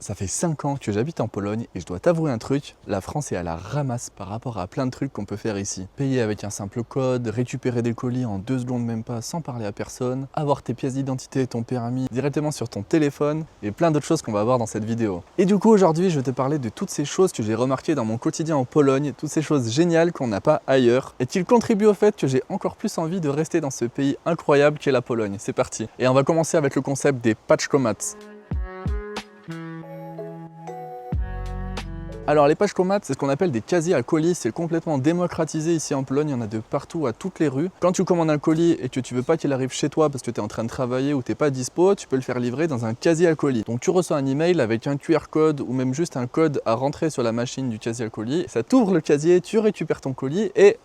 Ça fait 5 ans que j'habite en Pologne et je dois t'avouer un truc, la France est à la ramasse par rapport à plein de trucs qu'on peut faire ici. Payer avec un simple code, récupérer des colis en 2 secondes même pas sans parler à personne, avoir tes pièces d'identité et ton permis directement sur ton téléphone et plein d'autres choses qu'on va voir dans cette vidéo. Et du coup aujourd'hui je vais te parler de toutes ces choses que j'ai remarquées dans mon quotidien en Pologne, toutes ces choses géniales qu'on n'a pas ailleurs et qui contribuent au fait que j'ai encore plus envie de rester dans ce pays incroyable qu'est la Pologne. C'est parti. Et on va commencer avec le concept des paczkomats. Alors les paczkomats, c'est ce qu'on appelle des casiers à colis, c'est complètement démocratisé ici en Pologne, il y en a de partout à toutes les rues. Quand tu commandes un colis et que tu veux pas qu'il arrive chez toi parce que tu es en train de travailler ou t'es pas dispo, tu peux le faire livrer dans un casier à colis. Donc tu reçois un email avec un QR code ou même juste un code à rentrer sur la machine du casier à colis. Ça t'ouvre le casier, tu récupères ton colis et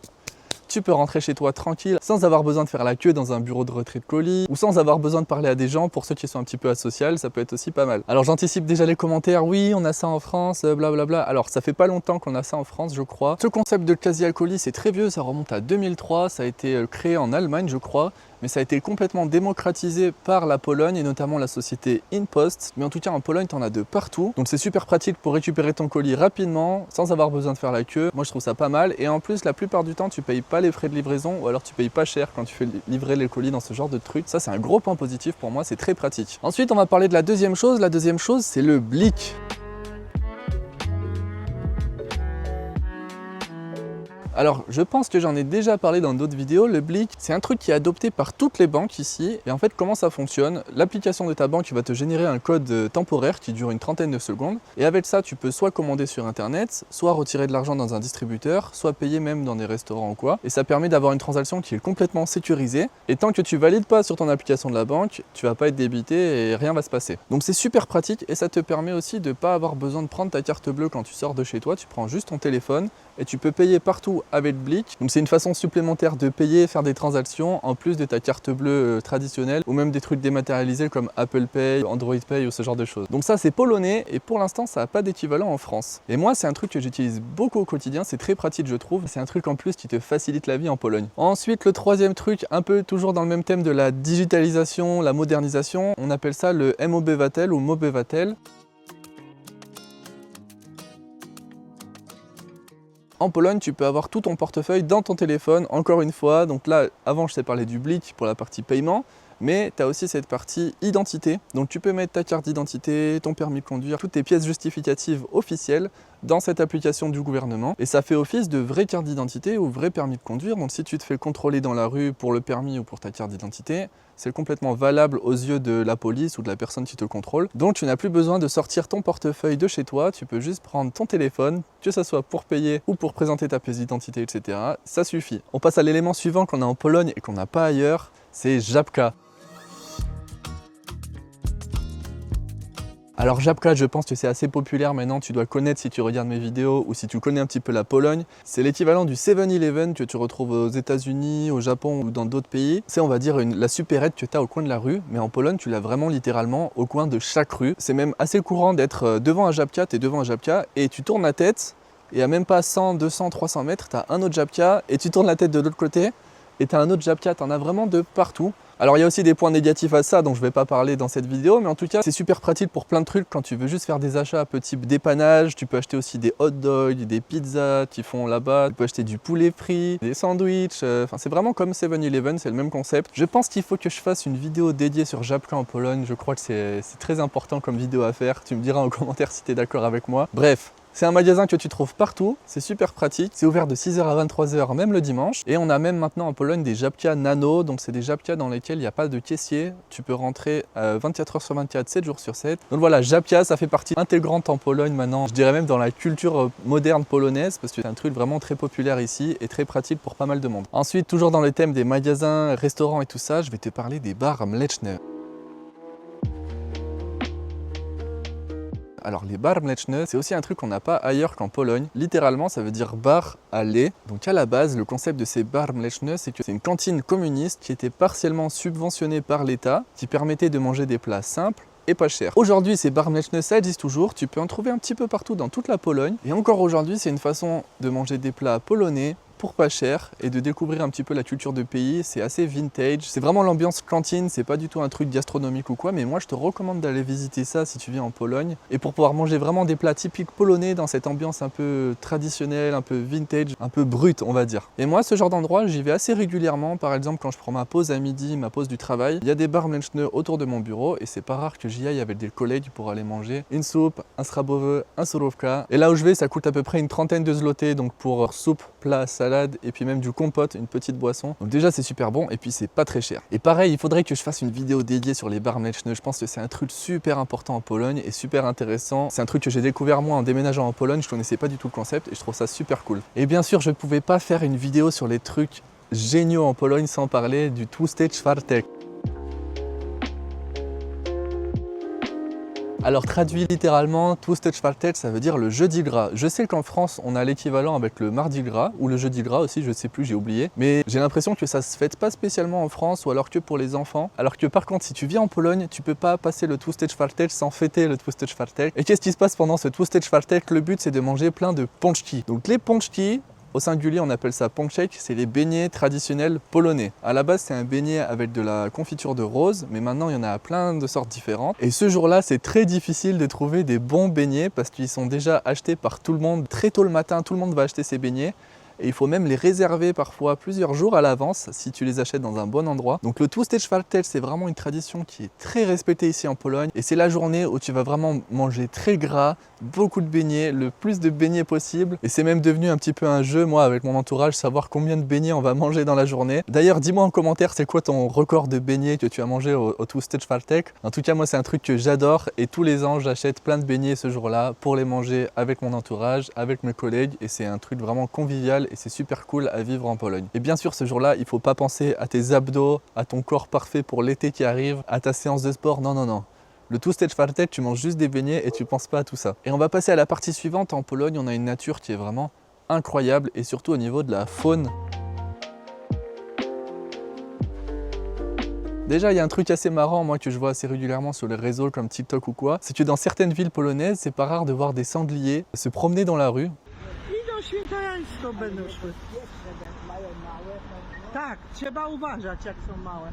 tu peux rentrer chez toi tranquille sans avoir besoin de faire la queue dans un bureau de retrait de colis ou sans avoir besoin de parler à des gens. Pour ceux qui sont un petit peu asociaux, ça peut être aussi pas mal. Alors j'anticipe déjà les commentaires, oui on a ça en France, blablabla. Alors ça fait pas longtemps qu'on a ça en France je crois. Ce concept de casier à colis c'est très vieux, ça remonte à 2003, ça a été créé en Allemagne je crois. Mais ça a été complètement démocratisé par la Pologne et notamment la société InPost. Mais en tout cas en Pologne, tu en as de partout. Donc c'est super pratique pour récupérer ton colis rapidement, sans avoir besoin de faire la queue. Moi je trouve ça pas mal. Et en plus, la plupart du temps, tu payes pas les frais de livraison ou alors tu payes pas cher quand tu fais livrer les colis dans ce genre de truc. Ça c'est un gros point positif pour moi, c'est très pratique. Ensuite, on va parler de la deuxième chose. La deuxième chose, c'est le BLIK. Alors, je pense que j'en ai déjà parlé dans d'autres vidéos, le BLIK, c'est un truc qui est adopté par toutes les banques ici. Et en fait, comment ça fonctionne? L'application de ta banque va te générer un code temporaire qui dure une trentaine de secondes. Et avec ça, tu peux soit commander sur Internet, soit retirer de l'argent dans un distributeur, soit payer même dans des restaurants ou quoi. Et ça permet d'avoir une transaction qui est complètement sécurisée. Et tant que tu valides pas sur ton application de la banque, tu vas pas être débité et rien va se passer. Donc c'est super pratique et ça te permet aussi de pas avoir besoin de prendre ta carte bleue quand tu sors de chez toi. Tu prends juste ton téléphone et tu peux payer partout avec BLIK. Donc c'est une façon supplémentaire de payer, faire des transactions en plus de ta carte bleue traditionnelle ou même des trucs dématérialisés comme Apple Pay, Android Pay ou ce genre de choses. Donc ça c'est polonais et pour l'instant ça n'a pas d'équivalent en France. Et moi c'est un truc que j'utilise beaucoup au quotidien, c'est très pratique je trouve. C'est un truc en plus qui te facilite la vie en Pologne. Ensuite le troisième truc, un peu toujours dans le même thème de la digitalisation, la modernisation, on appelle ça le mObywatel ou mObywatel. En Pologne, tu peux avoir tout ton portefeuille dans ton téléphone, encore une fois. Donc là, avant, je t'ai parlé du BLIK pour la partie paiement, mais tu as aussi cette partie identité. Donc tu peux mettre ta carte d'identité, ton permis de conduire, toutes tes pièces justificatives officielles dans cette application du gouvernement. Et ça fait office de vraie carte d'identité ou vrai permis de conduire. Donc si tu te fais contrôler dans la rue pour le permis ou pour ta carte d'identité, c'est complètement valable aux yeux de la police ou de la personne qui te contrôle. Donc tu n'as plus besoin de sortir ton portefeuille de chez toi, tu peux juste prendre ton téléphone, que ce soit pour payer ou pour présenter ta pièce d'identité, etc. Ça suffit. On passe à l'élément suivant qu'on a en Pologne et qu'on n'a pas ailleurs, c'est Żabka. Alors Żabka, je pense que c'est assez populaire maintenant, tu dois connaître si tu regardes mes vidéos ou si tu connais un petit peu la Pologne. C'est l'équivalent du 7-Eleven que tu retrouves aux États-Unis, au Japon ou dans d'autres pays. C'est on va dire la supérette que tu as au coin de la rue, mais en Pologne tu l'as vraiment littéralement au coin de chaque rue. C'est même assez courant d'être devant un Żabka, tu es devant un Żabka et tu tournes la tête et à même pas 100, 200, 300 mètres, tu as un autre Żabka et tu tournes la tête de l'autre côté et tu as un autre Żabka, tu en as vraiment de partout. Alors il y a aussi des points négatifs à ça dont je ne vais pas parler dans cette vidéo, mais en tout cas c'est super pratique pour plein de trucs quand tu veux juste faire des achats un peu type dépannage. Tu peux acheter aussi des hot dogs, des pizzas qui font là-bas, tu peux acheter du poulet frit, des sandwichs, enfin c'est vraiment comme 7-Eleven, c'est le même concept. Je pense qu'il faut que je fasse une vidéo dédiée sur Żabka en Pologne, je crois que c'est très important comme vidéo à faire, tu me diras en commentaire si tu es d'accord avec moi. Bref. C'est un magasin que tu trouves partout, c'est super pratique, c'est ouvert de 6h à 23h même le dimanche. Et on a même maintenant en Pologne des Żabka nano, donc c'est des Żabka dans lesquels il n'y a pas de caissier. Tu peux rentrer 24h sur 24, 7 jours sur 7. Donc voilà, Żabka ça fait partie intégrante en Pologne maintenant, je dirais même dans la culture moderne polonaise, parce que c'est un truc vraiment très populaire ici et très pratique pour pas mal de monde. Ensuite, toujours dans le thème des magasins, restaurants et tout ça, je vais te parler des bars mleczne. Alors les bars mleczne, c'est aussi un truc qu'on n'a pas ailleurs qu'en Pologne. Littéralement, ça veut dire bar à lait. Donc à la base, le concept de ces bars mleczne, c'est que c'est une cantine communiste qui était partiellement subventionnée par l'État, qui permettait de manger des plats simples et pas cher. Aujourd'hui, ces bars mleczne, ça existe toujours. Tu peux en trouver un petit peu partout dans toute la Pologne. Et encore aujourd'hui, c'est une façon de manger des plats polonais, pour pas cher et de découvrir un petit peu la culture du pays. C'est assez vintage, c'est vraiment l'ambiance cantine, c'est pas du tout un truc gastronomique ou quoi, mais moi je te recommande d'aller visiter ça si tu viens en Pologne et pour pouvoir manger vraiment des plats typiques polonais dans cette ambiance un peu traditionnelle, un peu vintage, un peu brute on va dire. Et moi ce genre d'endroit j'y vais assez régulièrement, par exemple quand je prends ma pause à midi, ma pause du travail, il y a des bars mleczne autour de mon bureau et c'est pas rare que j'y aille avec des collègues pour aller manger une soupe, un schabowy, un surówka. Et là où je vais ça coûte à peu près une trentaine de zloty, donc pour soupe, plat, salade et puis même du compote, une petite boisson. Donc déjà c'est super bon et puis c'est pas très cher. Et pareil, il faudrait que je fasse une vidéo dédiée sur les bars mleczne. Je pense que c'est un truc super important en Pologne et super intéressant. C'est un truc que j'ai découvert moi en déménageant en Pologne, je connaissais pas du tout le concept et je trouve ça super cool. Et bien sûr, je pouvais pas faire une vidéo sur les trucs géniaux en Pologne sans parler du Tłusty Czwartek. Alors traduit littéralement, Tłusty Czwartek, ça veut dire le jeudi gras. Je sais qu'en France, on a l'équivalent avec le mardi gras, ou le jeudi gras aussi, je sais plus, j'ai oublié. Mais j'ai l'impression que ça se fête pas spécialement en France, ou alors que pour les enfants. Alors que par contre, si tu vis en Pologne, tu peux pas passer le Tłusty Czwartek sans fêter le Tłusty Czwartek. Et qu'est-ce qui se passe pendant ce Tłusty Czwartek? Le but, c'est de manger plein de pączki. Donc les pączki, au singulier, on appelle ça pączek, c'est les beignets traditionnels polonais. À la base, c'est un beignet avec de la confiture de rose, mais maintenant, il y en a plein de sortes différentes. Et ce jour-là, c'est très difficile de trouver des bons beignets parce qu'ils sont déjà achetés par tout le monde. Très tôt le matin, tout le monde va acheter ces beignets. Et il faut même les réserver parfois plusieurs jours à l'avance si tu les achètes dans un bon endroit. Donc le Tłusty Czwartek, c'est vraiment une tradition qui est très respectée ici en Pologne. Et c'est la journée où tu vas vraiment manger très gras, beaucoup de beignets, le plus de beignets possible. Et c'est même devenu un petit peu un jeu, moi, avec mon entourage, savoir combien de beignets on va manger dans la journée. D'ailleurs, dis-moi en commentaire, c'est quoi ton record de beignets que tu as mangé au Tłusty Czwartek? En tout cas, moi, c'est un truc que j'adore. Et tous les ans, j'achète plein de beignets ce jour-là pour les manger avec mon entourage, avec mes collègues. Et c'est un truc vraiment convivial et c'est super cool à vivre en Pologne. Et bien sûr, ce jour-là, il ne faut pas penser à tes abdos, à ton corps parfait pour l'été qui arrive, à ta séance de sport. Non, non, non. Le Tłusty Czwartek, tu manges juste des beignets et tu ne penses pas à tout ça. Et on va passer à la partie suivante. En Pologne, on a une nature qui est vraiment incroyable et surtout au niveau de la faune. Déjà, il y a un truc assez marrant, moi, que je vois assez régulièrement sur les réseaux comme TikTok ou quoi, c'est que dans certaines villes polonaises, c'est pas rare de voir des sangliers se promener dans la rue. Świętojańsko będą szły. Tak, trzeba uważać jak są małe.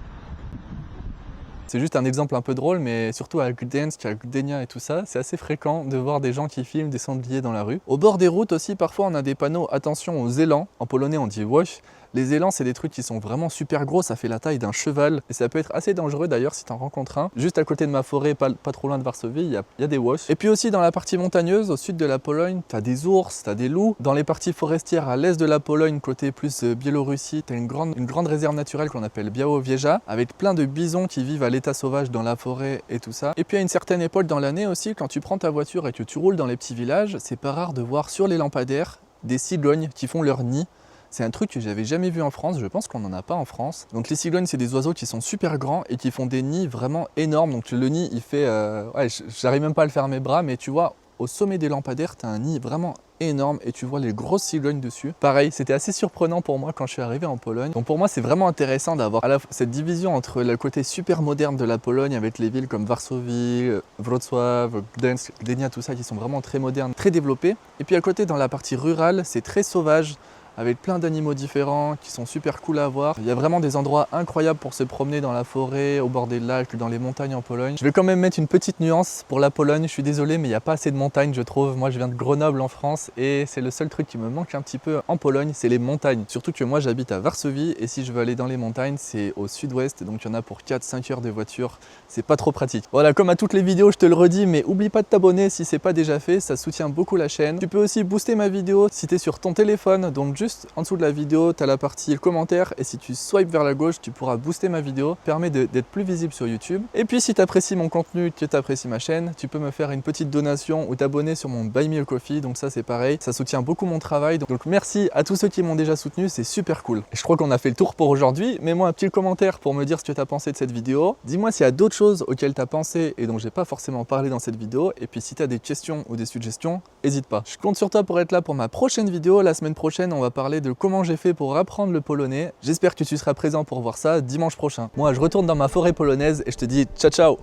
C'est juste un exemple un peu drôle, mais surtout à Gdańsk, à Gdynia et tout ça, c'est assez fréquent de voir des gens qui filment des sangliers dans la rue. Au bord des routes aussi, parfois on a des panneaux « Attention aux élans ». En polonais, on dit « łoś ». Les élans, c'est des trucs qui sont vraiment super gros, ça fait la taille d'un cheval. Et ça peut être assez dangereux d'ailleurs si tu en rencontres un. Juste à côté de ma forêt, pas trop loin de Varsovie, il y a des łoś. Et puis aussi dans la partie montagneuse, au sud de la Pologne, tu as des ours, tu as des loups. Dans les parties forestières à l'est de la Pologne, côté plus Biélorussie, tu as une grande réserve naturelle qu'on appelle Białowieża, avec plein de bisons qui vivent à l'état sauvage dans la forêt et tout ça. Et puis à une certaine époque dans l'année aussi, quand tu prends ta voiture et que tu roules dans les petits villages, c'est pas rare de voir sur les lampadaires des cigognes qui font leur nid. C'est un truc que j'avais jamais vu en France, je pense qu'on n'en a pas en France. Donc les cigognes, c'est des oiseaux qui sont super grands et qui font des nids vraiment énormes. Donc le nid, il fait... ouais, j'arrive même pas à le faire à mes bras, mais tu vois, au sommet des lampadaires, tu as un nid vraiment énorme et tu vois les grosses cigognes dessus. Pareil, c'était assez surprenant pour moi quand je suis arrivé en Pologne. Donc pour moi, c'est vraiment intéressant d'avoir cette division entre le côté super moderne de la Pologne avec les villes comme Varsovie, Wrocław, Gdańsk, Gdynia, tout ça qui sont vraiment très modernes, très développées. Et puis à côté, dans la partie rurale, c'est très sauvage, avec plein d'animaux différents qui sont super cool à voir. Il y a vraiment des endroits incroyables pour se promener dans la forêt, au bord des lacs, dans les montagnes en Pologne. Je vais quand même mettre une petite nuance pour la Pologne, je suis désolé mais il n'y a pas assez de montagnes je trouve. Moi je viens de Grenoble en France et c'est le seul truc qui me manque un petit peu en Pologne, c'est les montagnes. Surtout que moi j'habite à Varsovie et si je veux aller dans les montagnes c'est au sud-ouest, donc il y en a pour 4-5 heures de voiture, c'est pas trop pratique. Voilà, comme à toutes les vidéos je te le redis, mais oublie pas de t'abonner si c'est pas déjà fait, ça soutient beaucoup la chaîne. Tu peux aussi booster ma vidéo si tu es sur ton téléphone, donc juste en dessous de la vidéo, tu as la partie commentaires et si tu swipes vers la gauche, tu pourras booster ma vidéo, permet d'être plus visible sur YouTube. Et puis si tu apprécies mon contenu, que tu apprécies ma chaîne, tu peux me faire une petite donation ou t'abonner sur mon Buy Me a Coffee, donc ça c'est pareil, ça soutient beaucoup mon travail. Donc merci à tous ceux qui m'ont déjà soutenu, c'est super cool. Et je crois qu'on a fait le tour pour aujourd'hui, mets-moi un petit commentaire pour me dire ce que tu as pensé de cette vidéo. Dis-moi s'il y a d'autres choses auxquelles tu as pensé et dont j'ai pas forcément parlé dans cette vidéo. Et puis si tu as des questions ou des suggestions, n'hésite pas. Je compte sur toi pour être là pour ma prochaine vidéo. La semaine prochaine, on va parler de comment j'ai fait pour apprendre le polonais. J'espère que tu seras présent pour voir ça dimanche prochain. Moi, je retourne dans ma forêt polonaise et je te dis ciao ciao!